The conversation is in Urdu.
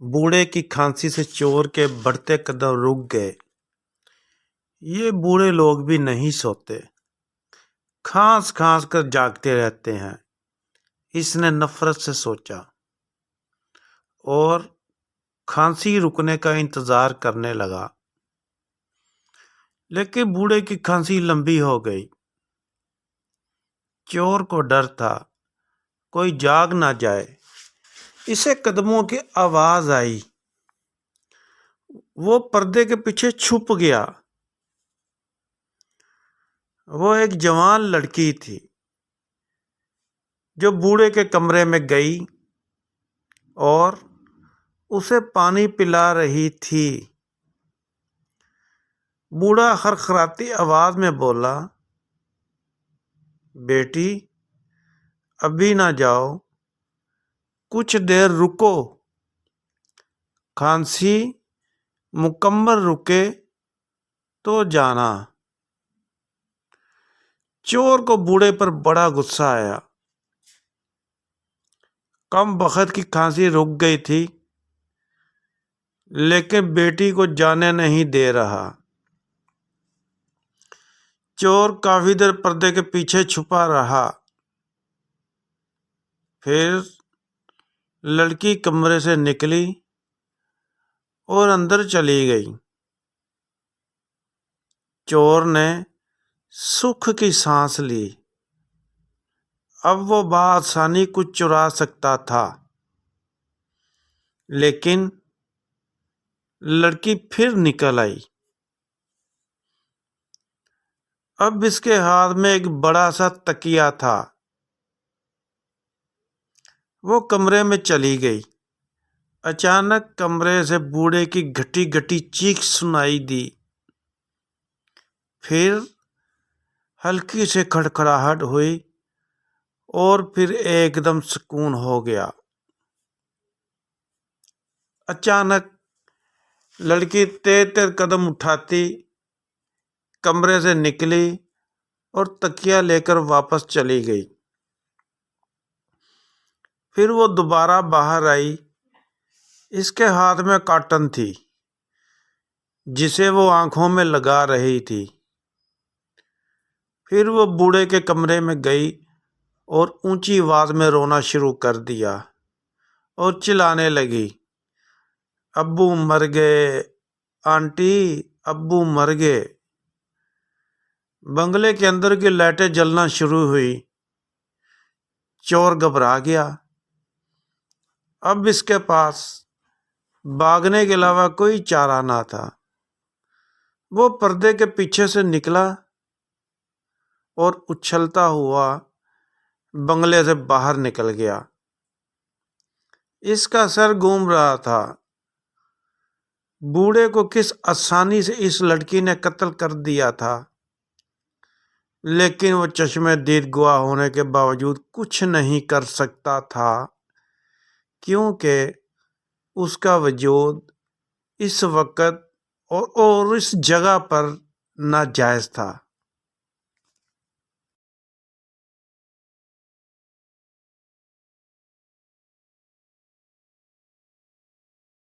بوڑھے کی کھانسی سے چور کے بڑھتے قدم رک گئے۔ یہ بوڑھے لوگ بھی نہیں سوتے، کھانس کھانس کر جاگتے رہتے ہیں، اس نے نفرت سے سوچا اور کھانسی رکنے کا انتظار کرنے لگا۔ لیکن بوڑھے کی کھانسی لمبی ہو گئی۔ چور کو ڈر تھا کوئی جاگ نہ جائے۔ اسے قدموں کی آواز آئی، وہ پردے کے پیچھے چھپ گیا۔ وہ ایک جوان لڑکی تھی جو بوڑھے کے کمرے میں گئی اور اسے پانی پلا رہی تھی۔ بوڑھا خرخراتی آواز میں بولا، بیٹی ابھی نہ جاؤ، کچھ دیر رکو، کھانسی مکمل رکے تو جانا۔ چور کو بوڑھے پر بڑا غصہ آیا۔ کم بخت کی کھانسی رک گئی تھی لیکن بیٹی کو جانے نہیں دے رہا۔ چور کافی دیر پردے کے پیچھے چھپا رہا، پھر لڑکی کمرے سے نکلی اور اندر چلی گئی۔ چور نے سکھ کی سانس لی، اب وہ بآسانی کچھ چرا سکتا تھا۔ لیکن لڑکی پھر نکل آئی۔ اب اس کے ہاتھ میں ایک بڑا سا تکیہ تھا۔ وہ کمرے میں چلی گئی۔ اچانک کمرے سے بوڑھے کی گھٹی گھٹی چیخ سنائی دی، پھر ہلکی سے کھڑکھڑاہٹ ہوئی اور پھر ایک دم سکون ہو گیا۔ اچانک لڑکی تیز تیز قدم اٹھاتی کمرے سے نکلی اور تکیہ لے کر واپس چلی گئی۔ پھر وہ دوبارہ باہر آئی۔ اس کے ہاتھ میں کاٹن تھی جسے وہ آنکھوں میں لگا رہی تھی۔ پھر وہ بوڑھے کے کمرے میں گئی اور اونچی آواز میں رونا شروع کر دیا اور چلانے لگی، ابو مر گئے، آنٹی ابو مر گئے۔ بنگلے کے اندر کی لائٹیں جلنا شروع ہوئی۔ چور گھبرا گیا۔ اب اس کے پاس بھاگنے کے علاوہ کوئی چارہ نہ تھا۔ وہ پردے کے پیچھے سے نکلا اور اچھلتا ہوا بنگلے سے باہر نکل گیا۔ اس کا سر گھوم رہا تھا، بوڑھے کو کس آسانی سے اس لڑکی نے قتل کر دیا تھا، لیکن وہ چشمِ دید گواہ ہونے کے باوجود کچھ نہیں کر سکتا تھا کیونکہ اس کا وجود اس وقت اور اس جگہ پر ناجائز تھا۔